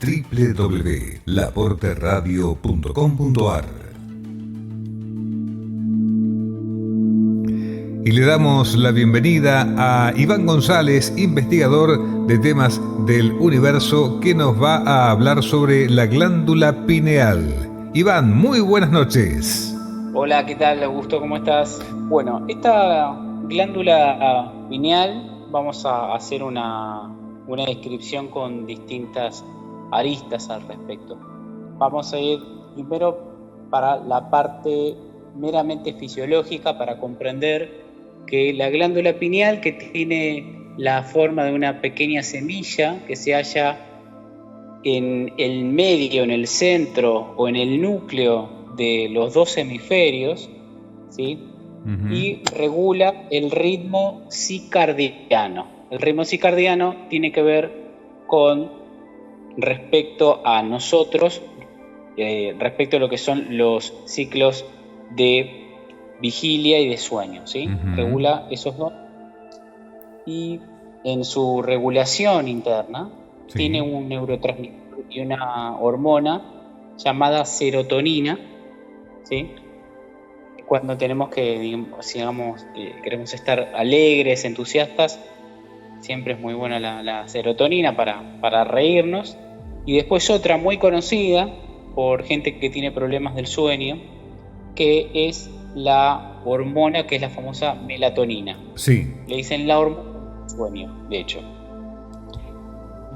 www.laporteradio.com.ar. Y le damos la bienvenida a Iván González, investigador de temas del universo, que nos va a hablar sobre la glándula pineal. Iván, muy buenas noches. Hola, ¿qué tal, Augusto? ¿Cómo estás? Bueno, esta glándula pineal, vamos a hacer una descripción con distintas aristas al respecto. Vamos a ir primero para la parte meramente fisiológica, para comprender que la glándula pineal, que tiene la forma de una pequeña semilla que se halla en el medio, en el centro o en el núcleo de los dos hemisferios, ¿sí? Uh-huh. Y regula el ritmo circadiano. El ritmo circadiano tiene que ver con respecto a nosotros, respecto a lo que son los ciclos de vigilia y de sueño, ¿sí? Uh-huh. Regula esos dos. Y en su regulación interna, sí, tiene un neurotransmisor y una hormona llamada serotonina, ¿sí? Cuando tenemos que, digamos, queremos estar alegres, entusiastas, siempre es muy buena la serotonina para reírnos. Y después otra muy conocida por gente que tiene problemas del sueño, que es la hormona, que es la famosa melatonina. Sí. Le dicen la hormona del sueño, de hecho.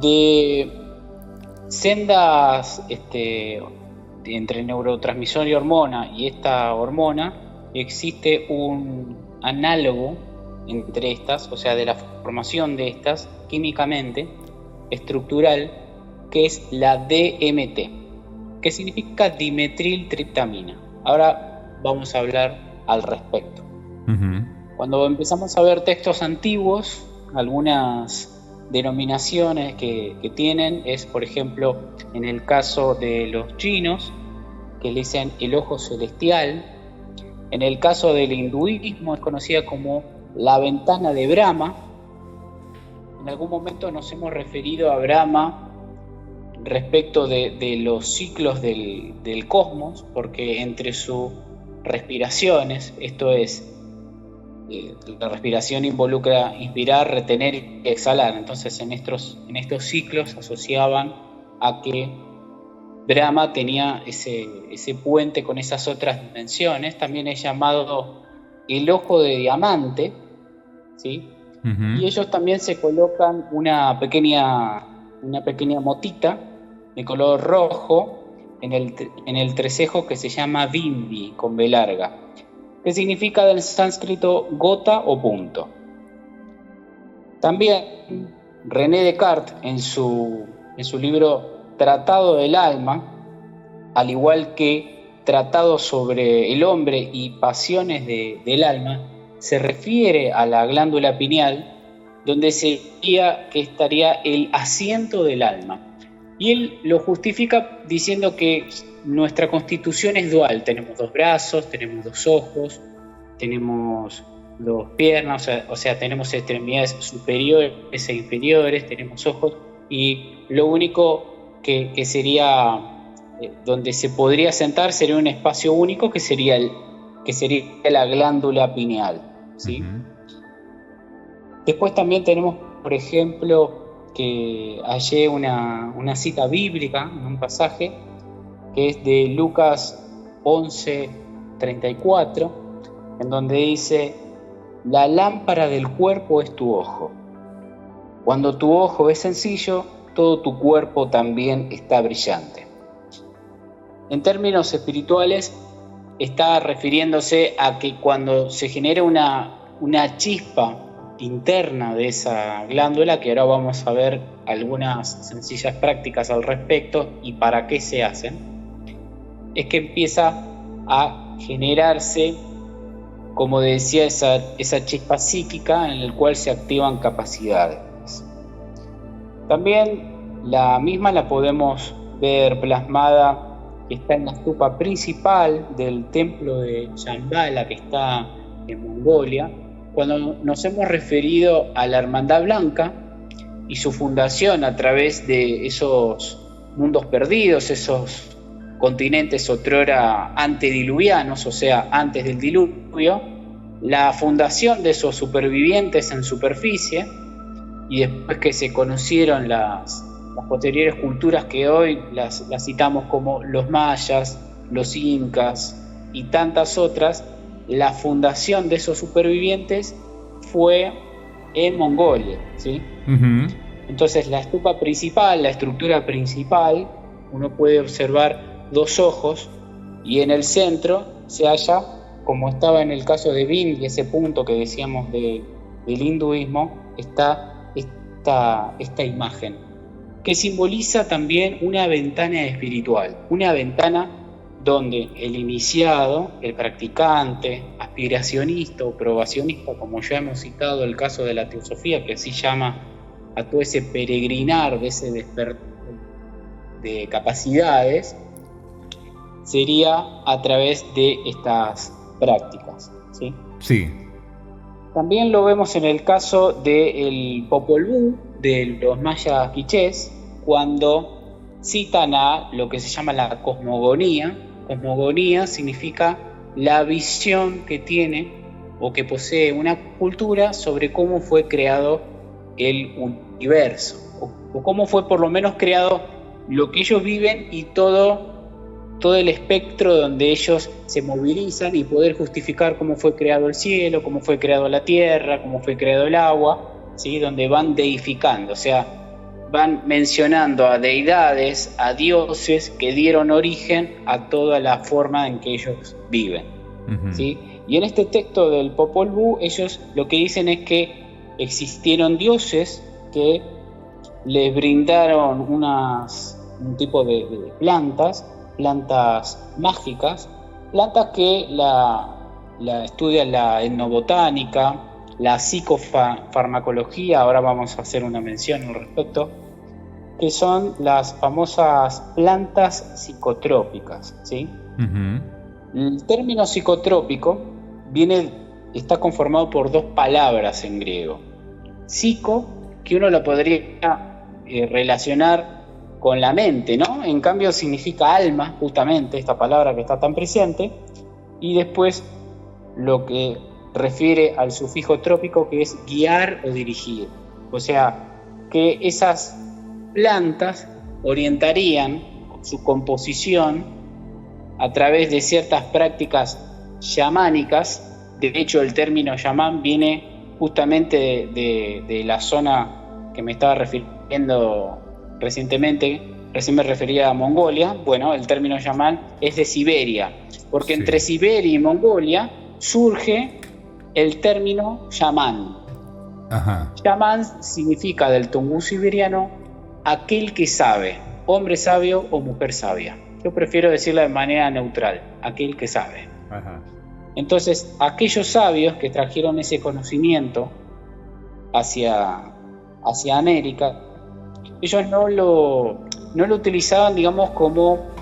De sendas entre neurotransmisor y hormona y esta hormona, existe un análogo entre estas, o sea, de la formación de estas químicamente, estructural, que es la DMT, que significa dimetriltriptamina. Ahora vamos a hablar al respecto. Uh-huh. Cuando empezamos a ver textos antiguos, algunas denominaciones que tienen es, por ejemplo, en el caso de los chinos, que le dicen el ojo celestial. En el caso del hinduismo es conocida como la ventana de Brahma. En algún momento nos hemos referido a Brahma respecto de los ciclos del cosmos, porque entre sus respiraciones, esto es, la respiración involucra inspirar, retener y exhalar. Entonces en estos ciclos asociaban a que Brahma tenía ese puente con esas otras dimensiones. También es llamado el ojo de diamante, ¿sí? Uh-huh. Y ellos también se colocan una pequeña motita de color rojo en el trecejo, que se llama bimbi, con B larga, que significa del sánscrito gota o punto. También René Descartes, en su libro Tratado del Alma, al igual que Tratado sobre el hombre y pasiones del alma, se refiere a la glándula pineal, donde se diría que estaría el asiento del alma. Y él lo justifica diciendo que nuestra constitución es dual. Tenemos dos brazos, tenemos dos ojos, tenemos dos piernas, o sea, tenemos extremidades superiores e inferiores, tenemos ojos, y lo único que sería donde se podría sentar sería un espacio único, que sería la glándula pineal, ¿sí? Uh-huh. Después también tenemos, por ejemplo, que hallé una cita bíblica en un pasaje que es de Lucas 11:34, en donde dice: la lámpara del cuerpo es tu ojo. Cuando tu ojo es sencillo, todo tu cuerpo también está brillante. En términos espirituales, está refiriéndose a que cuando se genera una chispa interna de esa glándula, que ahora vamos a ver algunas sencillas prácticas al respecto y para qué se hacen, es que empieza a generarse, como decía, esa chispa psíquica en la cual se activan capacidades. También la misma la podemos ver plasmada, que está en la stupa principal del templo de Shambhala, que está en Mongolia, cuando nos hemos referido a la Hermandad Blanca y su fundación a través de esos mundos perdidos, esos continentes otrora antediluvianos, o sea, antes del diluvio, la fundación de esos supervivientes en superficie, y después que se conocieron las posteriores culturas que hoy las citamos como los mayas, los incas y tantas otras, la fundación de esos supervivientes fue en Mongolia, ¿sí? Ujú. Entonces la estupa principal, la estructura principal, uno puede observar dos ojos y en el centro se halla, como estaba en el caso de Vindi, ese punto que decíamos del hinduismo, está esta imagen, que simboliza también una ventana espiritual, una ventana donde el iniciado, el practicante, aspiracionista o probacionista, como ya hemos citado el caso de la teosofía, que así llama a todo ese peregrinar de ese despertar de capacidades, sería a través de estas prácticas, ¿sí? Sí. También lo vemos en el caso del Popol Vuh, de los mayas quichés, cuando citan a lo que se llama la cosmogonía. Cosmogonía significa la visión que tiene o que posee una cultura sobre cómo fue creado el universo, o cómo fue por lo menos creado lo que ellos viven y todo el espectro donde ellos se movilizan, y poder justificar cómo fue creado el cielo, cómo fue creado la tierra, cómo fue creado el agua, ¿sí? Donde van deificando, o sea, van mencionando a deidades, a dioses que dieron origen a toda la forma en que ellos viven, ¿sí? Y en este texto del Popol Vuh, ellos lo que dicen es que existieron dioses que les brindaron un tipo de plantas mágicas, plantas que la estudia la etnobotánica, la psicofarmacología, ahora vamos a hacer una mención al respecto, que son las famosas plantas psicotrópicas, ¿sí? El término psicotrópico está conformado por dos palabras en griego. Psico, que uno lo podría relacionar con la mente, ¿no? En cambio significa alma, justamente, esta palabra que está tan presente, y después lo que refiere al sufijo trópico, que es guiar o dirigir. O sea, que esas plantas orientarían su composición a través de ciertas prácticas chamánicas. De hecho, el término chamán viene justamente de la zona que me estaba refiriendo recientemente. Recién me refería a Mongolia. Bueno, el término chamán es de Siberia, porque entre Siberia y Mongolia surge el término chamán. Chamán significa del tungú siberiano aquel que sabe, hombre sabio o mujer sabia. Yo prefiero decirlo de manera neutral, aquel que sabe. Entonces, aquellos sabios que trajeron ese conocimiento hacia América, ellos no lo utilizaban, digamos, como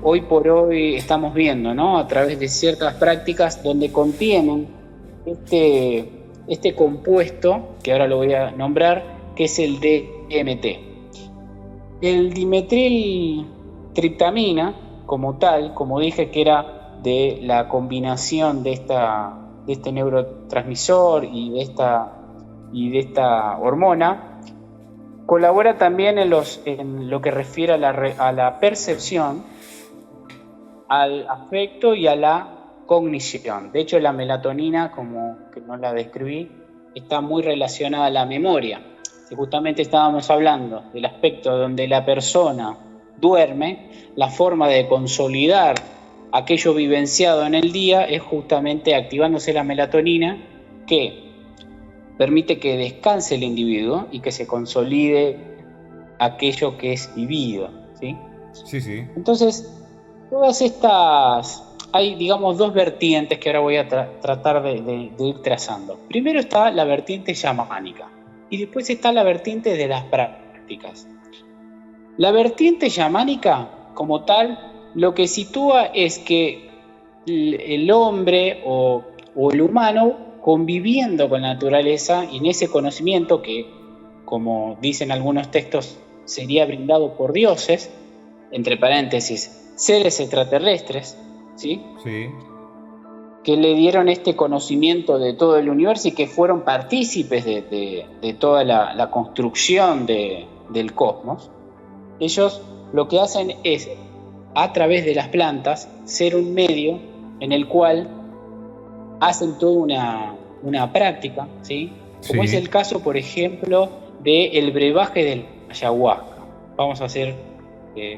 hoy por hoy estamos viendo, ¿no? A través de ciertas prácticas donde contienen este compuesto, que ahora lo voy a nombrar, que es el DMT. El dimetiltriptamina, como tal, como dije, que era de la combinación de este neurotransmisor y de esta hormona, colabora también en lo que refiere a la percepción, al afecto y a la cognición. De hecho, la melatonina, como que no la describí, está muy relacionada a la memoria. Si justamente estábamos hablando del aspecto donde la persona duerme, la forma de consolidar aquello vivenciado en el día es justamente activándose la melatonina, que permite que descanse el individuo y que se consolide aquello que es vivido, ¿sí? Sí. Entonces, todas estas, hay, digamos, dos vertientes que ahora voy a tratar de ir trazando. Primero está la vertiente chamánica y después está la vertiente de las prácticas. La vertiente chamánica, como tal, lo que sitúa es que el hombre o el humano, conviviendo con la naturaleza y en ese conocimiento que, como dicen algunos textos, sería brindado por dioses, entre paréntesis, seres extraterrestres, ¿sí? Sí. Que le dieron este conocimiento de todo el universo y que fueron partícipes de toda la construcción del cosmos. Ellos lo que hacen es, a través de las plantas, ser un medio en el cual hacen toda una práctica, ¿sí? Como es el caso, por ejemplo, del brebaje del ayahuasca. Vamos a hacer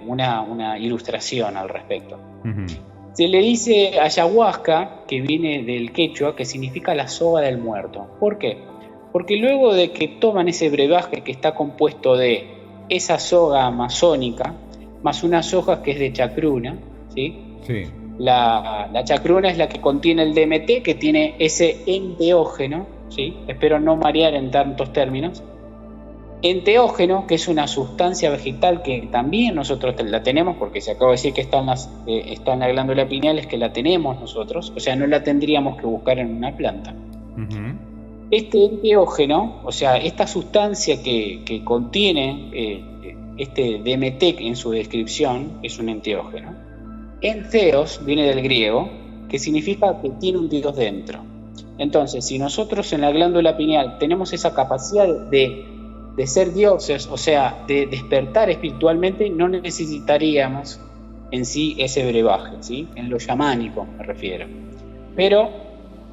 una ilustración al respecto. Uh-huh. Se le dice ayahuasca, que viene del quechua, que significa la soga del muerto. ¿Por qué? Porque luego de que toman ese brebaje que está compuesto de esa soga amazónica, más unas hojas que es de chacruna, ¿sí? Sí. La chacruna es la que contiene el DMT, que tiene ese enteógeno, ¿sí? Espero no marear en tantos términos. Enteógeno, que es una sustancia vegetal que también nosotros la tenemos, porque se acaba de decir que está en la glándula pineal, es que la tenemos nosotros, o sea, no la tendríamos que buscar en una planta. Uh-huh. Este enteógeno, o sea, esta sustancia que contiene este DMT en su descripción, es un enteógeno. Entheos viene del griego, que significa que tiene un dios dentro. Entonces, si nosotros en la glándula pineal tenemos esa capacidad de ser dioses, o sea, de despertar espiritualmente, no necesitaríamos en sí ese brebaje, ¿sí? En lo chamánico me refiero. Pero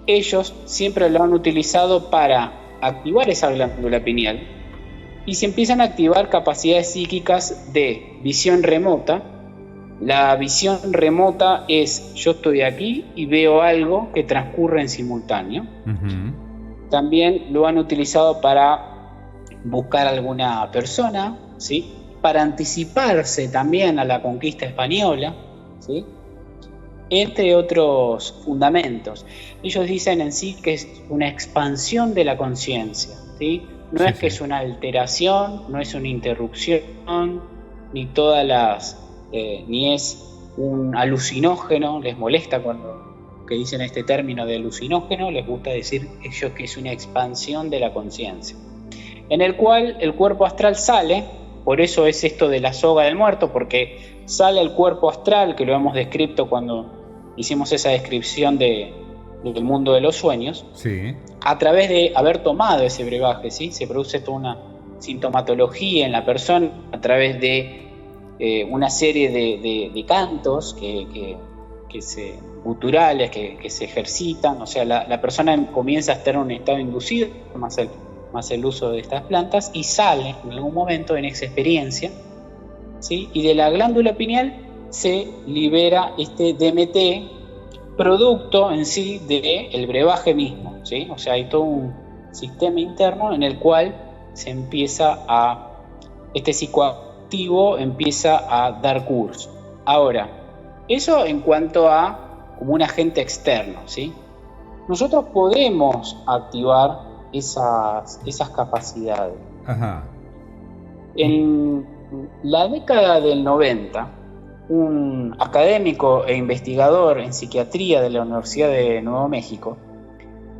ellos siempre lo han utilizado para activar esa glándula pineal y se empiezan a activar capacidades psíquicas de visión remota. La visión remota es: yo estoy aquí y veo algo que transcurre en simultáneo. Uh-huh. También lo han utilizado para buscar alguna persona, ¿sí? Para anticiparse también a la conquista española, ¿sí? Entre otros fundamentos. Ellos dicen en sí que es una expansión de la conciencia, ¿sí? No es que es una alteración, no es una interrupción, ni todas las ni es un alucinógeno. Les molesta cuando que dicen este término de alucinógeno, les gusta decir ellos que es una expansión de la conciencia, en el cual el cuerpo astral sale. Por eso es esto de la soga del muerto, porque sale el cuerpo astral, que lo hemos descrito cuando hicimos esa descripción del mundo de los sueños, sí. A través de haber tomado ese brebaje, ¿sí? Se produce toda una sintomatología en la persona a través de una serie de cantos guturales que se ejercitan. O sea, la persona comienza a estar en un estado inducido, más el uso de estas plantas, y sale en algún momento en esa experiencia, ¿sí? Y de la glándula pineal se libera este DMT, producto en sí del brebaje mismo, ¿sí? O sea, hay todo un sistema interno en el cual se empieza este psicoactivo empieza a dar curso. Ahora, eso en cuanto a como un agente externo, ¿sí? Nosotros podemos activar esas capacidades. Ajá. En la década del 90, un académico e investigador en psiquiatría de la Universidad de Nuevo México,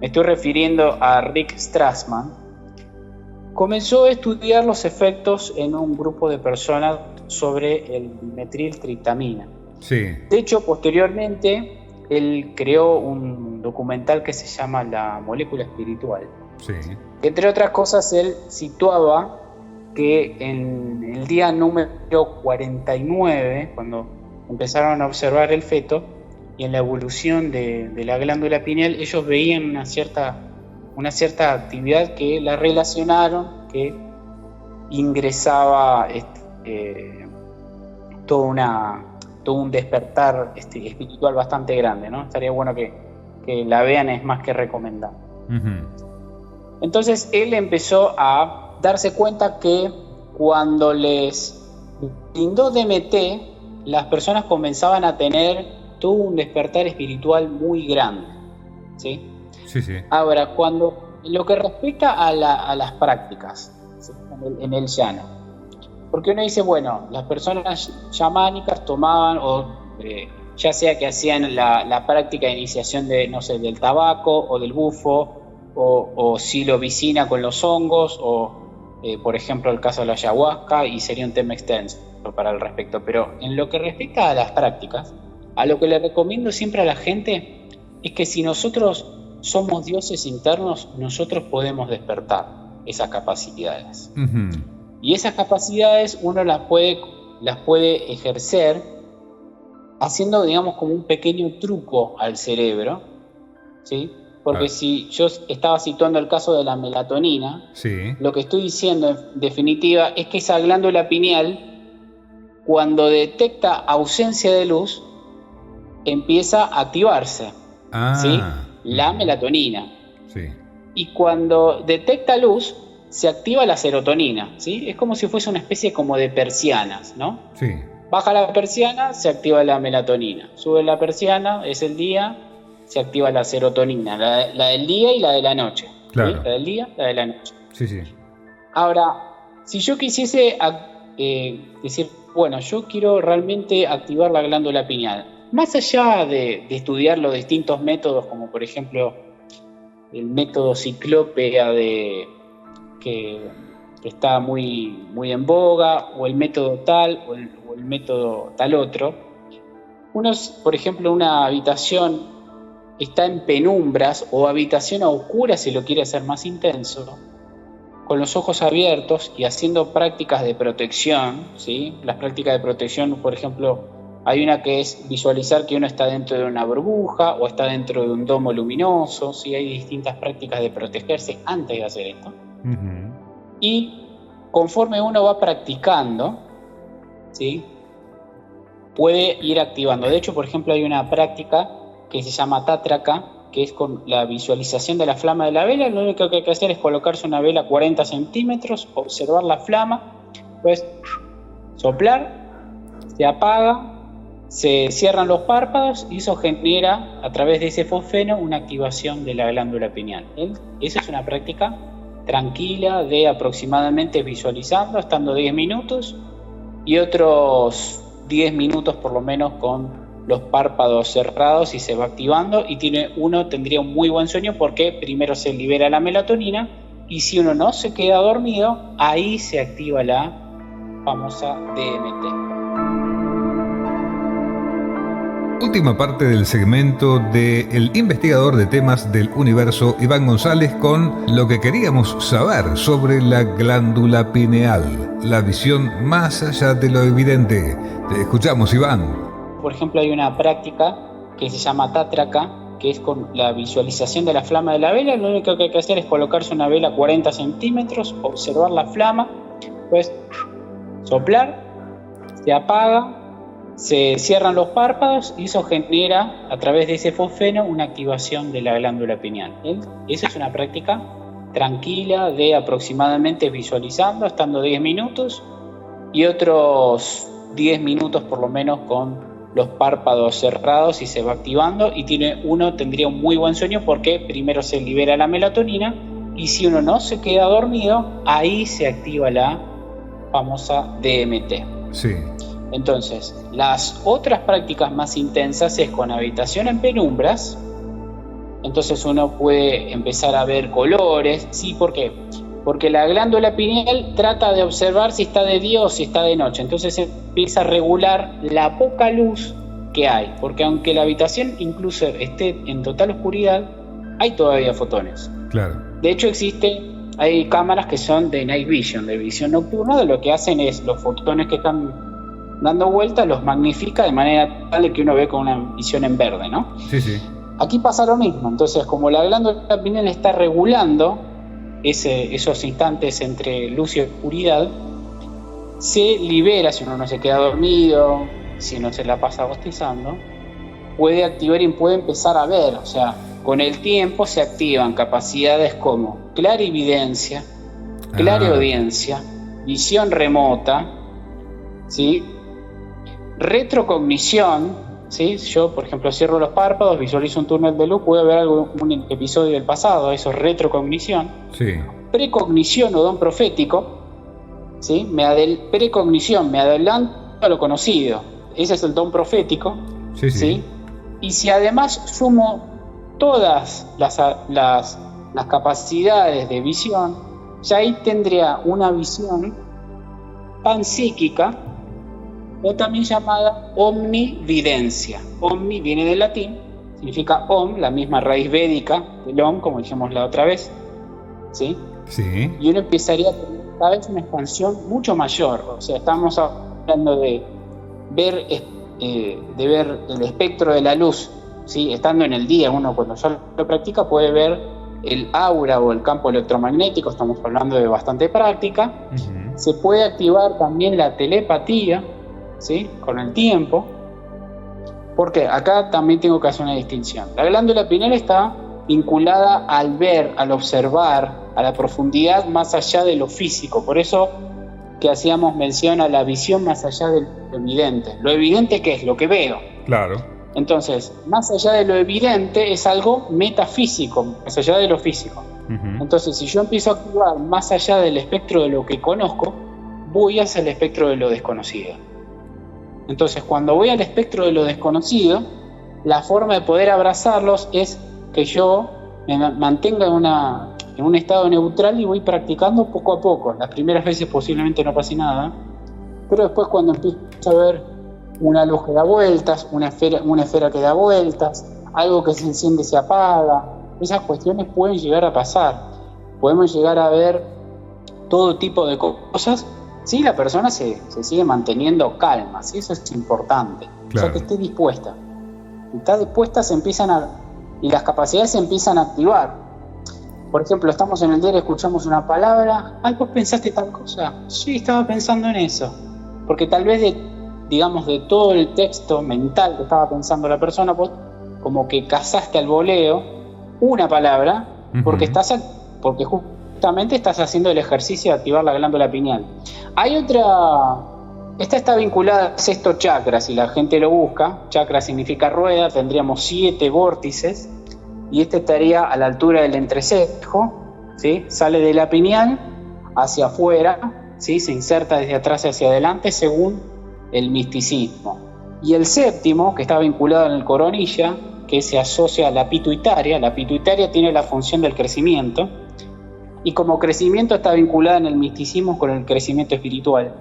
me estoy refiriendo a Rick Strassman, comenzó a estudiar los efectos en un grupo de personas sobre el dimetiltriptamina. Sí. De hecho, posteriormente, él creó un documental que se llama La molécula espiritual. Sí. Entre otras cosas, él situaba que en el día número 49, cuando empezaron a observar el feto y en la evolución de la glándula pineal, ellos veían una cierta actividad que la relacionaron, que ingresaba todo un despertar espiritual bastante grande, ¿no? Estaría bueno que la vean, es más que recomendable. Uh-huh. Entonces él empezó a darse cuenta que cuando les brindó DMT, las personas comenzaban a tener todo un despertar espiritual muy grande, ¿sí? Sí, sí. Ahora, en lo que respecta a las prácticas, ¿sí? en el llano, porque uno dice, bueno, las personas chamánicas tomaban, ya sea que hacían la práctica de iniciación del tabaco o del bufo, o psilocibina con los hongos, o por ejemplo el caso de la ayahuasca, y sería un tema extenso. para el respecto, pero en lo que respecta a las prácticas, a lo que le recomiendo siempre a la gente es que si nosotros somos dioses internos, nosotros podemos despertar esas capacidades. Uh-huh. Y esas capacidades uno las puede ejercer haciendo, digamos, como un pequeño truco al cerebro, ¿sí? Porque si yo estaba situando el caso de la melatonina, sí, lo que estoy diciendo en definitiva es que esa glándula pineal, cuando detecta ausencia de luz, empieza a activarse, ¿sí? La melatonina. Sí. Y cuando detecta luz, se activa la serotonina, ¿sí? Es como si fuese una especie como de persianas, ¿no? Sí. Baja la persiana, se activa la melatonina. Sube la persiana, es el día, se activa la serotonina, la del día y la de la noche. Claro. ¿Sí? La del día, la de la noche. Sí, sí. Ahora, si yo quisiese decir, bueno, yo quiero realmente activar la glándula pineal, más allá de estudiar los distintos métodos, como por ejemplo el método ciclópea que está muy en boga, o el método tal, o el método tal otro, por ejemplo, una habitación está en penumbras o habitación a oscuras, si lo quiere hacer más intenso, con los ojos abiertos y haciendo prácticas de protección, ¿sí? Las prácticas de protección, por ejemplo, hay una que es visualizar que uno está dentro de una burbuja o está dentro de un domo luminoso, ¿sí? Hay distintas prácticas de protegerse antes de hacer esto. Uh-huh. Y conforme uno va practicando, ¿sí? Puede ir activando. De hecho, por ejemplo, hay una práctica que se llama Tátraca, que es con la visualización de la flama de la vela. Lo único que hay que hacer es colocarse una vela a 40 centímetros, observar la flama, pues soplar, se apaga, se cierran los párpados y eso genera, a través de ese fosfeno, una activación de la glándula pineal. Esa es una práctica tranquila de aproximadamente visualizando, estando 10 minutos y otros 10 minutos por lo menos con los párpados cerrados y se va activando, y uno tendría un muy buen sueño porque primero se libera la melatonina y si uno no se queda dormido, ahí se activa la famosa DMT. Última parte del segmento del investigador de temas del universo Iván González con lo que queríamos saber sobre la glándula pineal, la visión más allá de lo evidente. Te escuchamos, Iván. Por ejemplo, hay una práctica que se llama Tátraca, que es con la visualización de la flama de la vela. Lo único que hay que hacer es colocarse una vela a 40 centímetros, observar la flama, pues soplar, se apaga, se cierran los párpados y eso genera, a través de ese fosfeno, una activación de la glándula pineal. Esa es una práctica tranquila de aproximadamente visualizando, estando 10 minutos y otros 10 minutos por lo menos con los párpados cerrados y se va activando, y uno tendría un muy buen sueño porque primero se libera la melatonina y si uno no se queda dormido, ahí se activa la famosa DMT. Sí. Entonces, las otras prácticas más intensas es con habitación en penumbras. Entonces uno puede empezar a ver colores. ¿Sí? ¿Por qué? Porque la glándula pineal trata de observar si está de día o si está de noche. Entonces empieza a regular la poca luz que hay. Porque aunque la habitación incluso esté en total oscuridad, hay todavía fotones. Claro. De hecho hay cámaras que son de night vision, de visión nocturna. De lo que hacen es los fotones que están dando vueltas, los magnifica de manera tal de que uno ve con una visión en verde, ¿no? Sí, sí. Aquí pasa lo mismo. Entonces, como la glándula pineal está regulando esos instantes entre luz y oscuridad, se libera, si uno no se queda dormido, si uno se la pasa bostezando, puede activar y puede empezar a ver. O sea, con el tiempo se activan capacidades como clarividencia, clareaudiencia, visión remota, ¿sí? Retrocognición, ¿sí? Yo, por ejemplo, cierro los párpados, visualizo un túnel de luz, puedo ver un episodio del pasado, eso es retrocognición. Sí. Precognición o don profético, ¿sí? Precognición, me adelanto a lo conocido, ese es el don profético. Sí, sí. ¿Sí? Y si además sumo todas las capacidades de visión, ya ahí tendría una visión panpsíquica, o también llamada omnividencia. Omni viene del latín, significa om, la misma raíz védica del om, como dijimos la otra vez, ¿sí? Sí. Y uno empezaría a tener cada vez una expansión mucho mayor. O sea, estamos hablando de ver el espectro de la luz, ¿sí? Estando en el día, uno cuando ya lo practica puede ver el aura o el campo electromagnético, estamos hablando de bastante práctica. Uh-huh. Se puede activar también la telepatía, ¿sí? Con el tiempo. Porque acá también tengo que hacer una distinción. La glándula pineal está vinculada al ver, al observar, a la profundidad más allá de lo físico. Por eso que hacíamos mención a la visión más allá de lo evidente. Lo evidente, ¿qué es? Lo que veo. Claro. Entonces, más allá de lo evidente es algo metafísico, más allá de lo físico. Uh-huh. Entonces, si yo empiezo a activar más allá del espectro de lo que conozco, voy hacia el espectro de lo desconocido. Entonces, cuando voy al espectro de lo desconocido, la forma de poder abrazarlos es que yo me mantenga en un estado neutral y voy practicando poco a poco. Las primeras veces posiblemente no pase nada, pero después cuando empiezo a ver una luz que da vueltas, una esfera que da vueltas, algo que se enciende y se apaga, esas cuestiones pueden llegar a pasar. Podemos llegar a ver todo tipo de cosas si la persona se sigue manteniendo calma, ¿sí? Eso es importante. Claro. O sea, que esté dispuesta. Si está dispuesta, y las capacidades se empiezan a activar. Por ejemplo, estamos en el diario, escuchamos una palabra. Ay, ¿vos pensaste tal cosa? Sí, estaba pensando en eso. Porque tal vez de todo el texto mental que estaba pensando la persona, vos como que cazaste al voleo una palabra, uh-huh. porque justamente estás haciendo el ejercicio de activar la glándula pineal. Hay otra, esta está vinculada al sexto chakra, si la gente lo busca. Chakra significa rueda, tendríamos 7 vórtices, y este estaría a la altura del entrecejo, ¿sí? Sale de la pineal hacia afuera, ¿sí? Se inserta desde atrás hacia adelante según el misticismo. Y el séptimo, que está vinculado en el coronilla, que se asocia a la pituitaria tiene la función del crecimiento, y como crecimiento está vinculada en el misticismo con el crecimiento espiritual.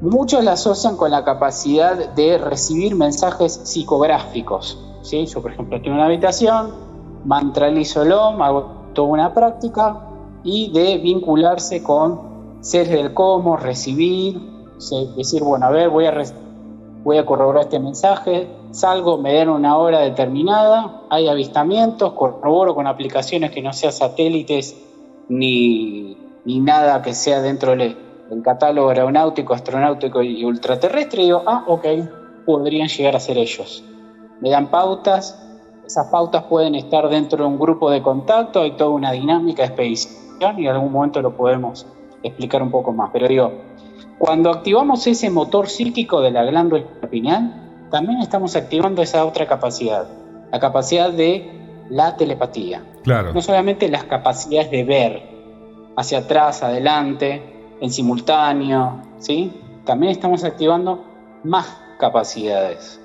Muchos la asocian con la capacidad de recibir mensajes psicográficos, ¿sí? Yo, por ejemplo, estoy en una habitación, mantralizo el Om, hago toda una práctica, y de vincularse con seres del cosmos, recibir, decir, bueno, a ver, voy a corroborar este mensaje, salgo, me dan una hora determinada, hay avistamientos, corroboro con aplicaciones que no sean satélites ni nada que sea dentro del catálogo aeronáutico, astronáutico y ultraterrestre, y digo, ok, podrían llegar a ser ellos. Me dan pautas, esas pautas pueden estar dentro de un grupo de contacto, hay toda una dinámica de expedición y en algún momento lo podemos explicar un poco más, pero digo, cuando activamos ese motor psíquico de la glándula pineal, también estamos activando esa otra capacidad, la capacidad de la telepatía. Claro. No solamente las capacidades de ver hacia atrás, adelante, en simultáneo, ¿sí? También estamos activando más capacidades.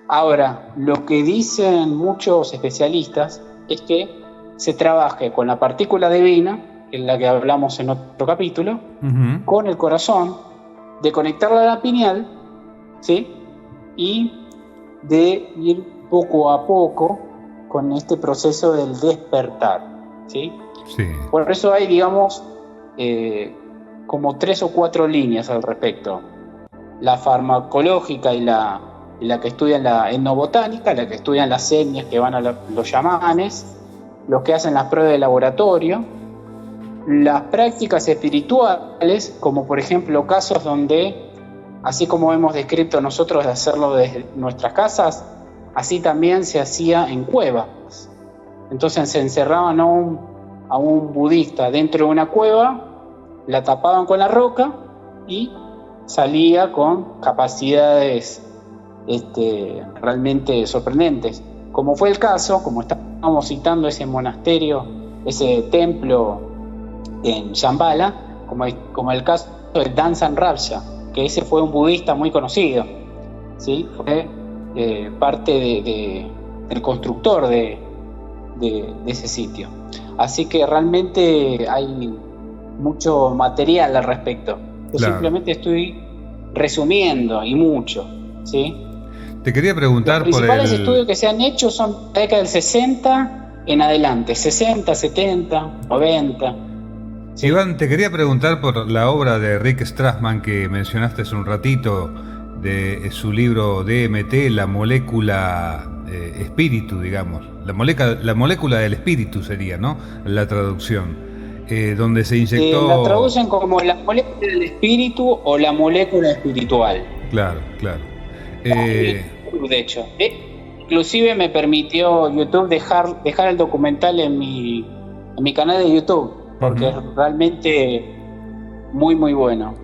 Ahora, lo que dicen muchos especialistas es que se trabaje con la partícula divina, en la que hablamos en otro capítulo, uh-huh. con el corazón, de conectarla a la pineal, ¿sí? Y de ir poco a poco con este proceso del despertar, ¿sí? Sí. Por eso hay, digamos, como 3 o 4 líneas al respecto. La farmacológica y la que estudian la etnobotánica, la que estudian las etnias que van a los chamanes, los que hacen las pruebas de laboratorio, las prácticas espirituales, como por ejemplo casos donde, así como hemos descrito nosotros de hacerlo desde nuestras casas, así también se hacía en cuevas. Entonces se encerraban a un budista dentro de una cueva, la tapaban con la roca y salía con capacidades realmente sorprendentes. Como fue el caso, como estábamos citando ese monasterio, ese templo en Shambhala, como el caso de Dansan Rabja, que ese fue un budista muy conocido, ¿sí? Fue parte del constructor de ese sitio. Así que realmente hay mucho material al respecto. Yo simplemente estoy resumiendo y mucho, ¿sí? Te quería preguntar los principales estudios que se han hecho son la década del 60 en adelante, 60, 70, 90. ¿Sí? Iván, te quería preguntar por la obra de Rick Strassman que mencionaste hace un ratito, de su libro DMT, la molécula espíritu, digamos. La molécula del espíritu sería, ¿no? La traducción. Donde se inyectó... La traducen como la molécula del espíritu o la molécula espiritual. Claro. De hecho, inclusive me permitió YouTube dejar el documental en mi canal de YouTube, porque es realmente muy muy bueno.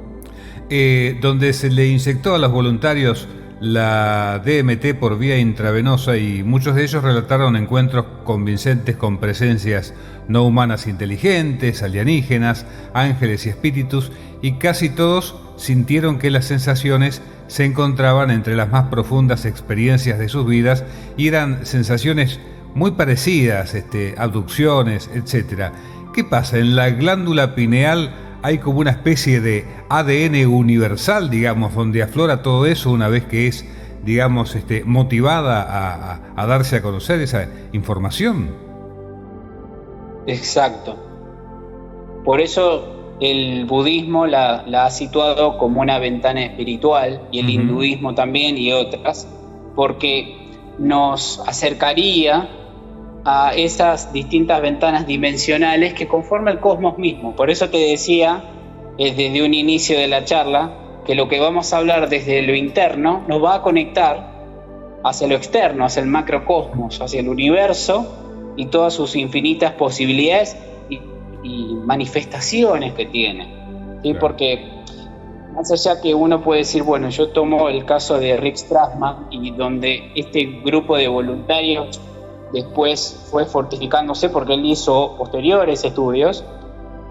Donde se le inyectó a los voluntarios la DMT por vía intravenosa y muchos de ellos relataron encuentros convincentes con presencias no humanas inteligentes, alienígenas, ángeles y espíritus, y casi todos sintieron que las sensaciones se encontraban entre las más profundas experiencias de sus vidas y eran sensaciones muy parecidas, abducciones, etc. ¿Qué pasa? En la glándula pineal hay como una especie de ADN universal, digamos, donde aflora todo eso una vez que es, digamos, motivada a darse a conocer esa información. Exacto. Por eso el budismo la ha situado como una ventana espiritual, y el hinduismo también, y otras, porque nos acercaría a esas distintas ventanas dimensionales que conforman el cosmos mismo. Por eso te decía desde un inicio de la charla que lo que vamos a hablar desde lo interno nos va a conectar hacia lo externo, hacia el macrocosmos, hacia el universo y todas sus infinitas posibilidades y manifestaciones que tiene, ¿sí? Claro. Porque más allá que uno puede decir, bueno, yo tomo el caso de Rick Strassman, y donde este grupo de voluntarios después fue fortificándose porque él hizo posteriores estudios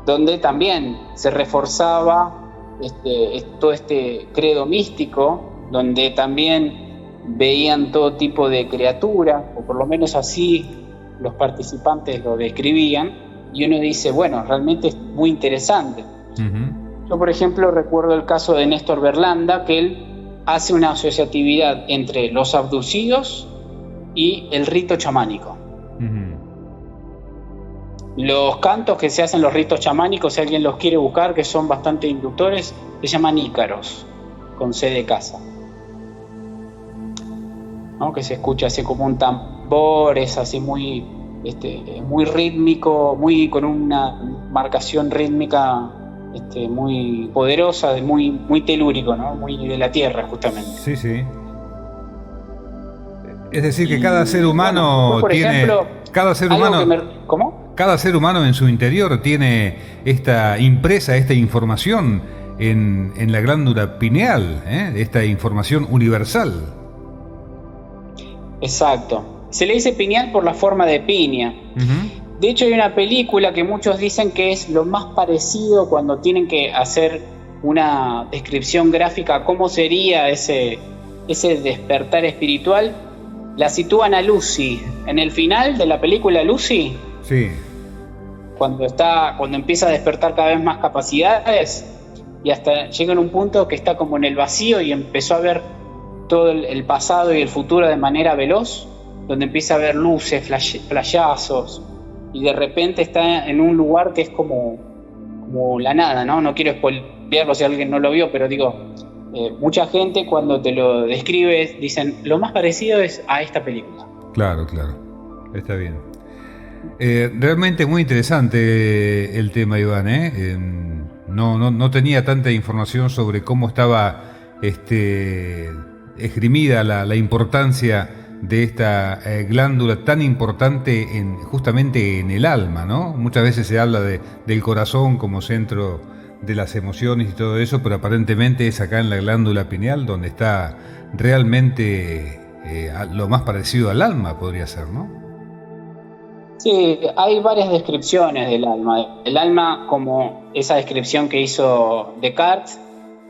donde también se reforzaba todo este credo místico, donde también veían todo tipo de criaturas, o por lo menos así los participantes lo describían, y uno dice, bueno, realmente es muy interesante. Yo, por ejemplo, recuerdo el caso de Néstor Berlanda, que él hace una asociatividad entre los abducidos y el rito chamánico. Los cantos que se hacen los ritos chamánicos, si alguien los quiere buscar, que son bastante inductores, se llaman ícaros, con C de casa, ¿no? Que se escucha así como un tambor, es así muy rítmico, con una marcación rítmica muy poderosa, muy telúrico, ¿no? Muy de la tierra, justamente. Sí. Es decir, que cada ser humano tiene... ¿Cómo? Cada ser humano en su interior tiene esta información en la glándula pineal, esta información universal. Exacto. Se le dice pineal por la forma de piña. De hecho, hay una película que muchos dicen que es lo más parecido cuando tienen que hacer una descripción gráfica a cómo sería ese despertar espiritual. La sitúan a Lucy en el final de la película Lucy. Sí. Cuando empieza a despertar cada vez más capacidades y hasta llega en un punto que está como en el vacío y empezó a ver todo el pasado y el futuro de manera veloz, donde empieza a ver luces, flashazos, y de repente está en un lugar que es como la nada, ¿no? No quiero spoilearlo si alguien no lo vio, pero digo, mucha gente cuando te lo describe dicen, lo más parecido es a esta película. Claro, está bien. Realmente muy interesante el tema, Iván, No tenía tanta información sobre cómo estaba esgrimida la importancia de esta glándula tan importante justamente en el alma, ¿no? Muchas veces se habla del corazón como centro de las emociones y todo eso, pero aparentemente es acá en la glándula pineal donde está realmente lo más parecido al alma, podría ser, ¿no? Sí, hay varias descripciones del alma. El alma como esa descripción que hizo Descartes.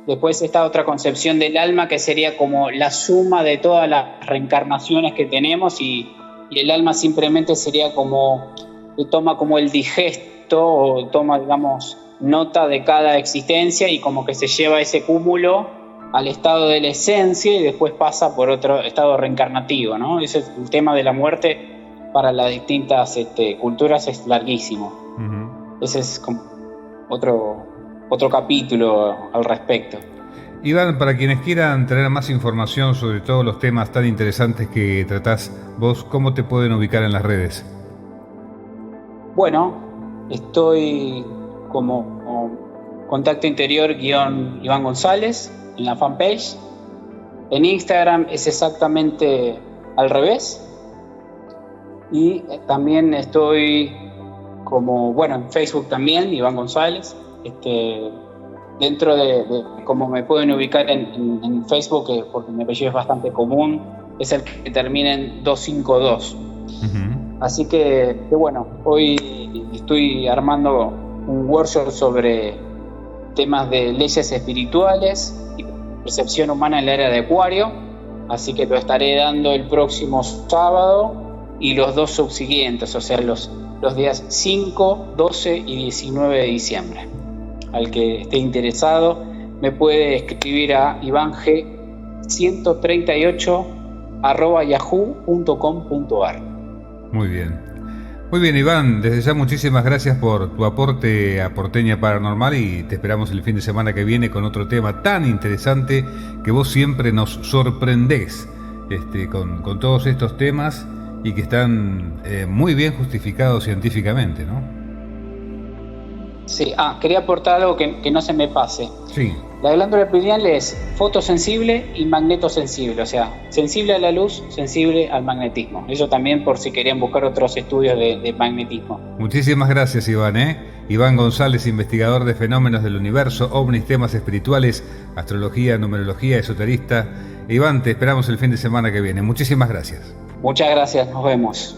Después está otra concepción del alma que sería como la suma de todas las reencarnaciones que tenemos, y el alma simplemente sería como que toma como el digesto o toma, digamos, nota de cada existencia y como que se lleva ese cúmulo al estado de la esencia y después pasa por otro estado reencarnativo, ¿no? Ese es el tema de la muerte para las distintas culturas, es larguísimo. Ese es como otro capítulo al respecto. Iván, para quienes quieran tener más información sobre todos los temas tan interesantes que tratás vos, ¿cómo te pueden ubicar en las redes? Bueno, estoy como Contacto Interior _Iván González en la fanpage. En Instagram es exactamente al revés. Y también estoy en Facebook también, Iván González. Dentro de cómo me pueden ubicar en Facebook, porque mi apellido es bastante común, es el que termina en 252. Así que bueno, hoy estoy armando un workshop sobre temas de leyes espirituales y percepción humana en la era de Acuario, así que lo estaré dando el próximo sábado y los 2 subsiguientes, o sea, los días 5, 12 y 19 de diciembre. Al que esté interesado me puede escribir a ivang138@yahoo.com.ar. Muy bien. Muy bien, Iván, desde ya muchísimas gracias por tu aporte a Porteña Paranormal y te esperamos el fin de semana que viene con otro tema tan interesante que vos siempre nos sorprendés con todos estos temas y que están muy bien justificados científicamente, ¿no? Sí, quería aportar algo que no se me pase. Sí. La glándula pineal es fotosensible y magnetosensible, o sea, sensible a la luz, sensible al magnetismo. Eso también por si querían buscar otros estudios de magnetismo. Muchísimas gracias, Iván. Iván González, investigador de fenómenos del universo, ovnis, temas espirituales, astrología, numerología, esoterista. Iván, te esperamos el fin de semana que viene. Muchísimas gracias. Muchas gracias, nos vemos.